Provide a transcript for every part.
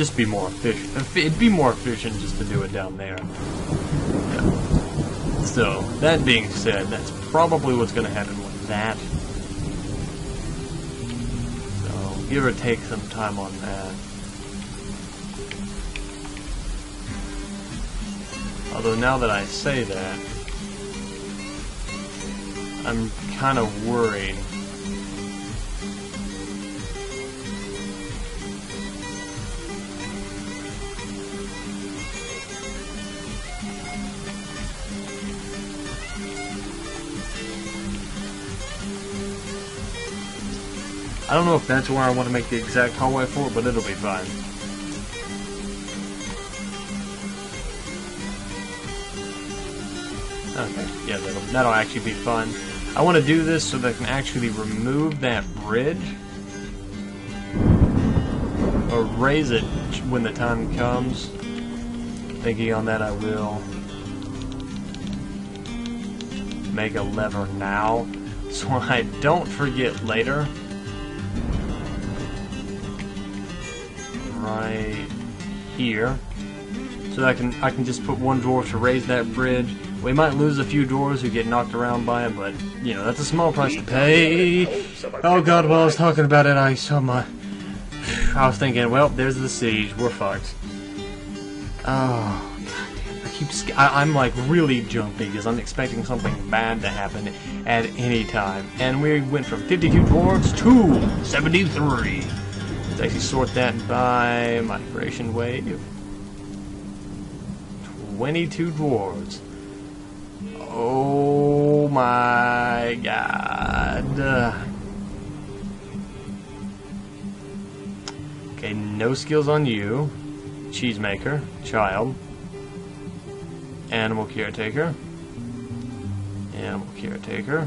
just be more efficient. It'd be more efficient just to do it down there. Yeah. So, that being said, that's probably what's going to happen with that. So, give or take some time on that. Although now that I say that, I'm kind of worried. I don't know if that's where I want to make the exact hallway for, but it'll be fine. Okay, yeah, that'll actually be fun. I want to do this so that I can actually remove that bridge. Or raise it when the time comes. Thinking on that, I will make a lever now, so I don't forget later. Right here, so I can just put one dwarf to raise that bridge. We might lose a few dwarves who get knocked around by it, but you know that's a small price to pay. Oh God, while I was talking about it, I was thinking, well, there's the siege. We're fucked. Oh goddamn! I'm like really jumpy because I'm expecting something bad to happen at any time, and we went from 52 dwarves to 73. Let's actually sort that by migration wave. 22 dwarves. Oh my God. Okay, no skills on you. Cheesemaker, child. Animal caretaker. Animal caretaker.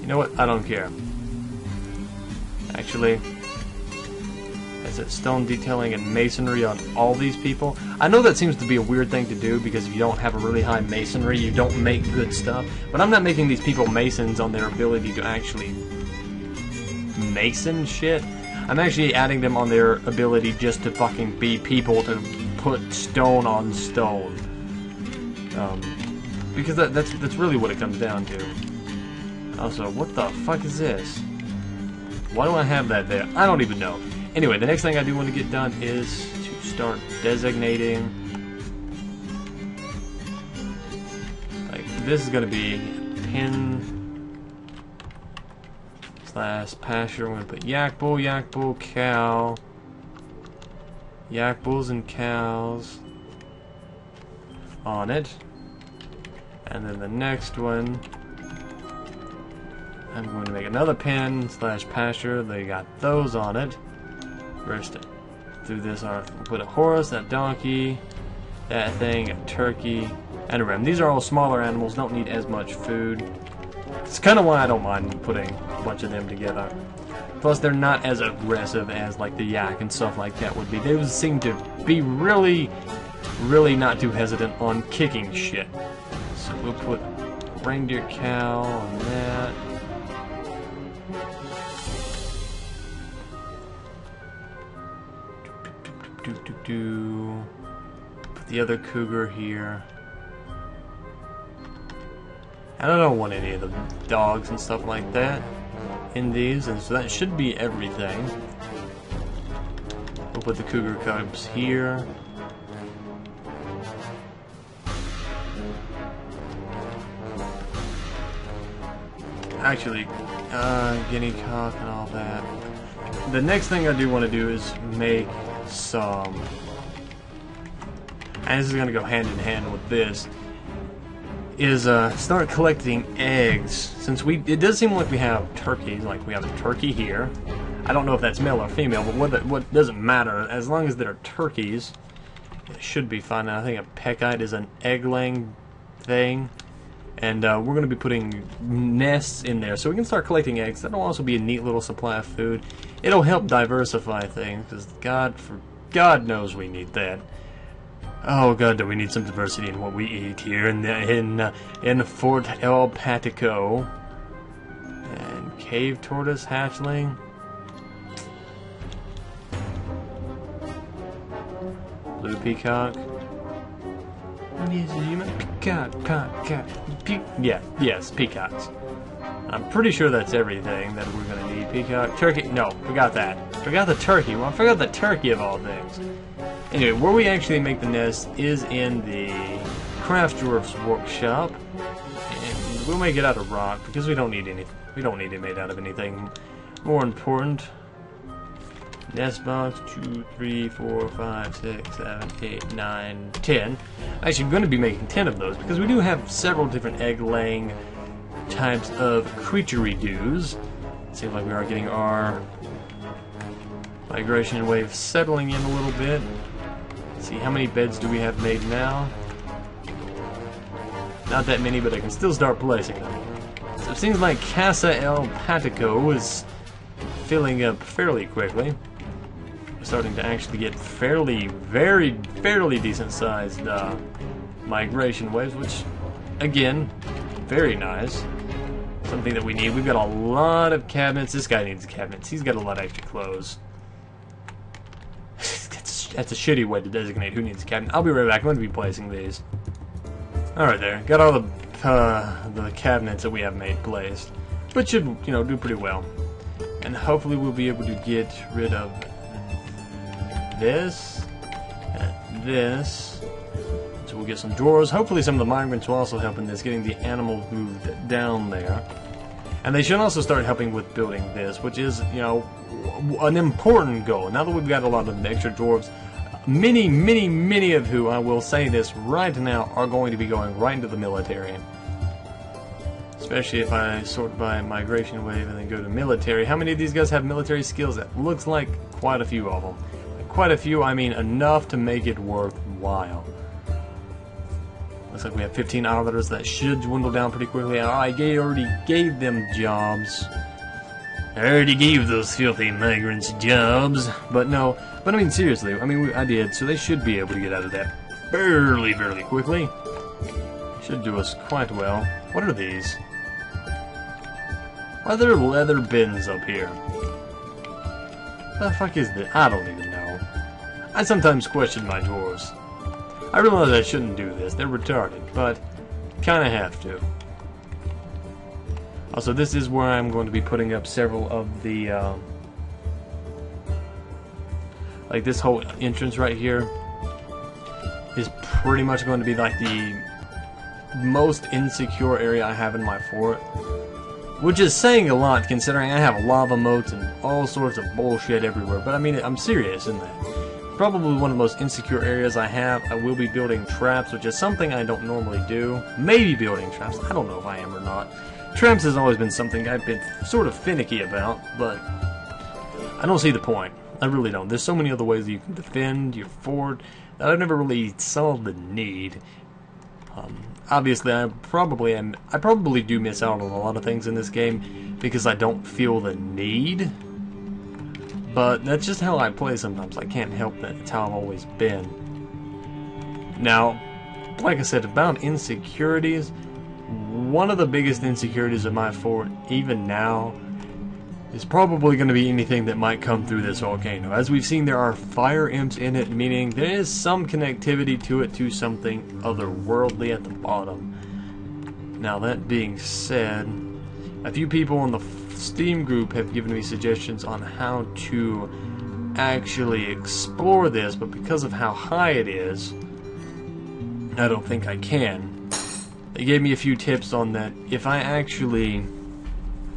You know what? I don't care. Actually, is it stone detailing and masonry on all these people? I know that seems to be a weird thing to do because if you don't have a really high masonry, you don't make good stuff. But I'm not making these people masons on their ability to actually mason shit. I'm actually adding them on their ability just to fucking be people to put stone on stone. Because that's really what it comes down to. Also, what the fuck is this? Why do I have that there? I don't even know. Anyway, the next thing I do want to get done is to start designating. Like, this is going to be pin / pasture. We're going to put yak bull, cow. Yak bulls and cows on it. And then the next one, I'm going to make another pen / pasture. They got those on it. First, through this, I'll put a horse, that donkey, that thing, a turkey, and a ram. These are all smaller animals, don't need as much food. It's kind of why I don't mind putting a bunch of them together. Plus, they're not as aggressive as like the yak and stuff like that would be. They would seem to be really not too hesitant on kicking shit. So we'll put reindeer cow on that. Put the other cougar here. I don't want any of the dogs and stuff like that in these, and so that should be everything. We'll put the cougar cubs here. Actually, guinea cock and all that. The next thing I do want to do is make some, and this is going to go hand in hand with this, is start collecting eggs. Since it does seem like we have turkeys, like we have a turkey here. I don't know if that's male or female, but what doesn't matter, as long as they're turkeys, it should be fine. I think a peckite is an egg-laying thing, and we're going to be putting nests in there, so we can start collecting eggs. That'll also be a neat little supply of food. It'll help diversify things, because God knows we need that. Oh God, do we need some diversity in what we eat here in Fort El Patico. And cave tortoise hatchling. Blue peacock. Yes, peacocks. I'm pretty sure that's everything that we're gonna need. Peacock, turkey. No, forgot that. Forgot the turkey. Well, I forgot the turkey of all things. Anyway, where we actually make the nest is in the Craft Dwarf's workshop, and we'll make it out of rock because we don't need any. We don't need it made out of anything more important. Nest box 2, 3, 4, 5, 6, 7, 8, 9, 10. Actually, I'm going to be making 10 of those because we do have several different egg-laying types of creature-redos. Seems like we are getting our migration wave settling in a little bit. Let's see, how many beds do we have made now? Not that many, but I can still start placing them. So it seems like Casa El Patico is filling up fairly quickly. We're starting to actually get fairly decent sized migration waves, which, again, very nice. Something that we need. We've got a lot of cabinets. This guy needs cabinets. He's got a lot of extra clothes. That's a shitty way to designate who needs a cabinet. I'll be right back. I'm going to be placing these. Alright there. Got all the cabinets that we have made placed. But should, you know, do pretty well. And hopefully we'll be able to get rid of this and this. So we'll get some drawers. Hopefully some of the migrants will also help in this, getting the animals moved down there. And they should also start helping with building this, which is, you know, an important goal. Now that we've got a lot of extra dwarves, many of who, I will say this right now, are going to be going right into the military. Especially if I sort by migration wave and then go to military. How many of these guys have military skills? That looks like quite a few of them. Quite a few, I mean enough to make it worthwhile. Looks like we have 15 arbiters. That should dwindle down pretty quickly. I already gave them jobs. I already gave those filthy migrants jobs. But no, but I mean seriously, I mean I did, so they should be able to get out of that fairly quickly. Should do us quite well. What are these? Why are there leather bins up here? What the fuck is this? I don't even know. I sometimes question my dwarves. I realize I shouldn't do this. They're retarded, but kinda have to. Also, this is where I'm going to be putting up several of the, like this whole entrance right here is pretty much going to be like the most insecure area I have in my fort. Which is saying a lot considering I have lava moats and all sorts of bullshit everywhere. But I mean, I'm serious in that. Probably one of the most insecure areas I have. I will be building traps, which is something I don't normally do. Maybe building traps. I don't know if I am or not. Traps has always been something I've been sort of finicky about, but I don't see the point. I really don't. There's so many other ways that you can defend your fort that I've never really saw the need. Obviously, I probably do miss out on a lot of things in this game because I don't feel the need. But that's just how I play sometimes. I can't help that. It's how I've always been. Now, like I said, about insecurities, one of the biggest insecurities of my fort, even now, is probably going to be anything that might come through this volcano. As we've seen, there are fire imps in it, meaning there is some connectivity to it, to something otherworldly at the bottom. Now, that being said, a few people in the Steam group have given me suggestions on how to actually explore this, but because of how high it is, I don't think I can. They gave me a few tips on that. If I actually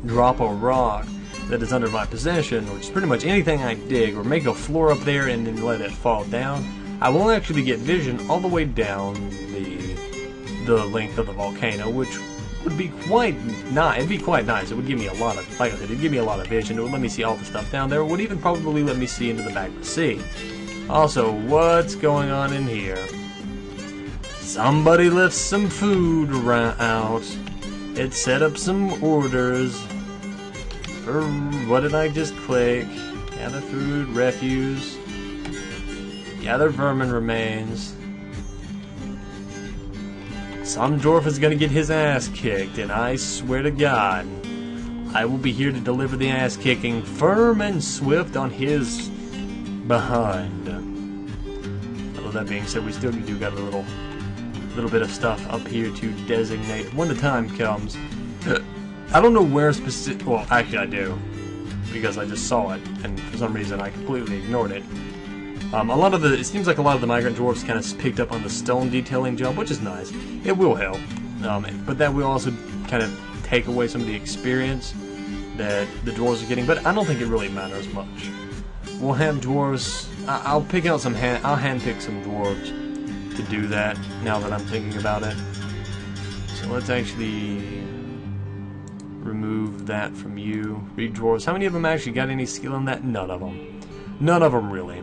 drop a rock that is under my possession, which is pretty much anything I dig, or make a floor up there and then let it fall down, I won't actually get vision all the way down the length of the volcano, which would be quite nice. It'd be quite nice. It would give me a lot of, like I said, it'd give me a lot of vision. It would let me see all the stuff down there. It would even probably let me see into the back of the sea. Also, what's going on in here? Somebody left some food out. It set up some orders. What did I just click? Gather food, refuse. Gather vermin remains. Some dwarf is gonna get his ass kicked, and I swear to God, I will be here to deliver the ass kicking firm and swift on his behind. Although that being said, we still do got a little bit of stuff up here to designate when the time comes. I don't know where specific. Well, actually, I do, because I just saw it, and for some reason I completely ignored it. It seems like a lot of the migrant dwarfs kind of picked up on the stone detailing job, which is nice. It will help, but that will also kind of take away some of the experience that the dwarves are getting. But I don't think it really matters much. We'll have dwarves. I'll pick out some. I'll handpick some dwarves to do that. Now that I'm thinking about it, so let's actually remove that from you. Read dwarves. How many of them actually got any skill in that? None of them. None of them really.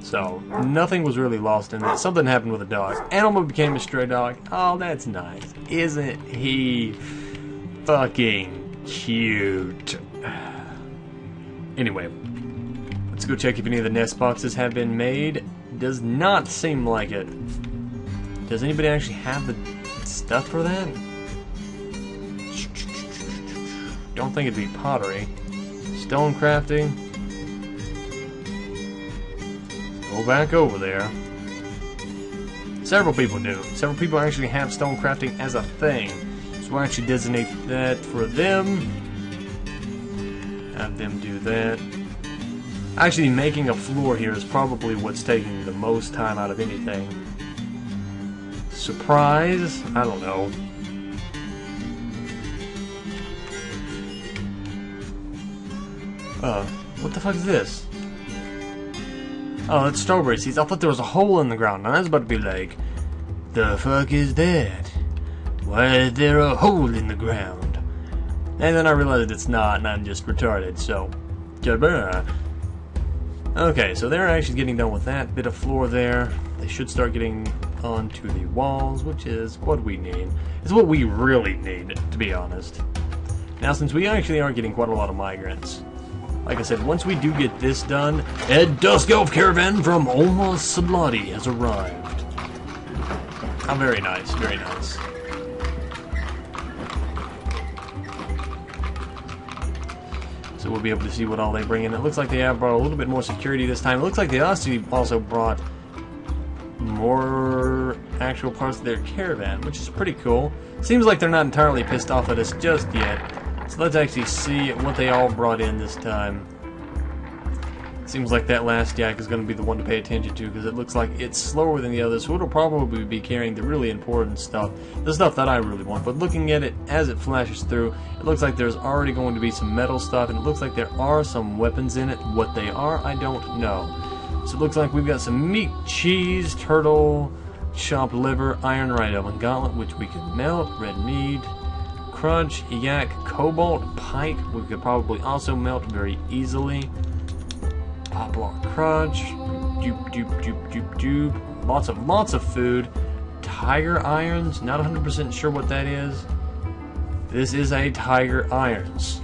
So, nothing was really lost in it. Something happened with a dog. Animal became a stray dog. Oh, that's nice. Isn't he fucking cute? Anyway, let's go check if any of the nest boxes have been made. Does not seem like it. Does anybody actually have the stuff for that? Don't think it'd be pottery. Stone crafting. Go back over there. Several people do. Several people actually have stone crafting as a thing. So we'll actually designate that for them. Have them do that. Actually, making a floor here is probably what's taking the most time out of anything. Surprise? I don't know. What the fuck is this? Oh, that's strawberry seeds. I thought there was a hole in the ground, and I was about to be like, the fuck is that? Why is there a hole in the ground? And then I realized it's not, and I'm just retarded, so... Okay, so they're actually getting done with that bit of floor there. They should start getting onto the walls, which is what we need. It's what we really need, to be honest. Now, since we actually are getting quite a lot of migrants, like I said, once we do get this done, a Dusk Elf caravan from Olma Sablati has arrived. Oh, very nice, very nice. So we'll be able to see what all they bring in. It looks like they have brought a little bit more security this time. It looks like they also brought more actual parts of their caravan, which is pretty cool. Seems like they're not entirely pissed off at us just yet. So let's actually see what they all brought in this time. Seems like that last yak is going to be the one to pay attention to, because it looks like it's slower than the others, so it'll probably be carrying the really important stuff, the stuff that I really want. But looking at it as it flashes through, it looks like there's already going to be some metal stuff, and it looks like there are some weapons in it. What they are, I don't know. So it looks like we've got some meat, cheese, turtle, chopped liver, iron rhino, and gauntlet, which we can melt, red mead, crunch, yak, cobalt, pike, we could probably also melt very easily. Poplar crunch, lots of food. Tiger irons, not 100% sure what that is. This is a tiger irons.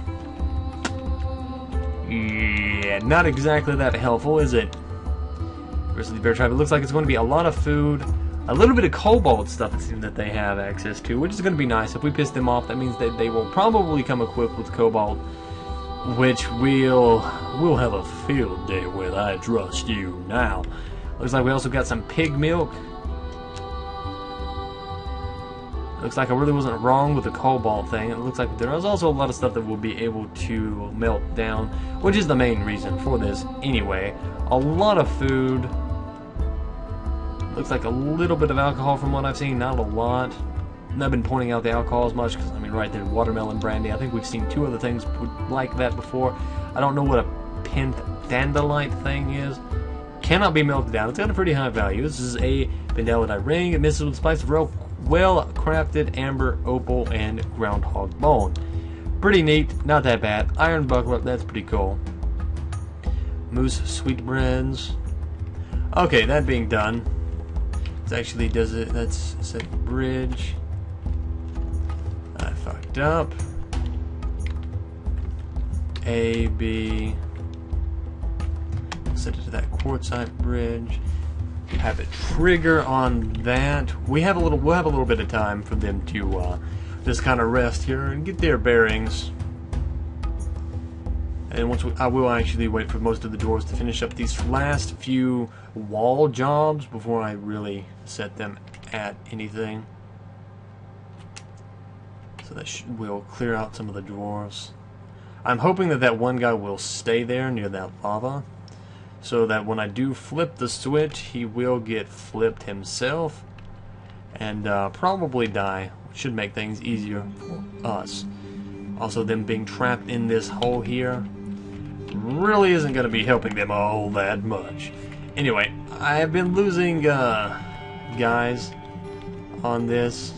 Yeah, not exactly that helpful, is it? Grizzly bear tribe. It looks like it's going to be a lot of food. A little bit of cobalt stuff it seems that they have access to, which is going to be nice. If we piss them off, that means that they will probably come equipped with cobalt, which we'll have a field day with, I trust you now. Looks like we also got some pig milk. Looks like I really wasn't wrong with the cobalt thing. It looks like there is also a lot of stuff that we'll be able to melt down, which is the main reason for this anyway. A lot of food. Looks like a little bit of alcohol from what I've seen, not a lot. And I've been pointing out the alcohol as much because, I mean, right there, watermelon brandy. I think we've seen two other things like that before. I don't know what a pentandolite thing is. Cannot be melted down. It's got a pretty high value. This is a pentandolite ring. It misses with spice of well-crafted amber, opal, and groundhog bone. Pretty neat. Not that bad. Iron buckler. That's pretty cool. Moose sweetbreads. Okay, that being done. It actually does it. That's set bridge. I fucked up. A, B. Set it to that quartzite bridge. Have it trigger on that. We'll have a little bit of time for them to just kind of rest here and get their bearings. And I will actually wait for most of the dwarves to finish up these last few wall jobs before I really set them at anything. So that will clear out some of the dwarves. I'm hoping that that one guy will stay there near that lava, so that when I do flip the switch, he will get flipped himself and probably die, which should make things easier for us. Also, them being trapped in this hole here really isn't going to be helping them all that much. Anyway, I have been losing guys on this.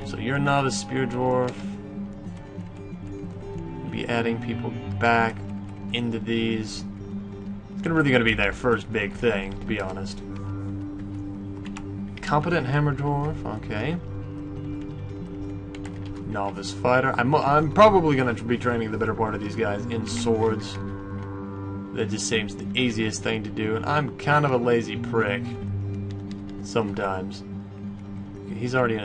So you're not a spear dwarf. Be adding people back into these. It's really going to be their first big thing, to be honest. Competent hammer dwarf, okay. Novice fighter. I'm probably going to be training the better part of these guys in swords. That just seems the easiest thing to do, and I'm kind of a lazy prick sometimes. Okay, he's already in a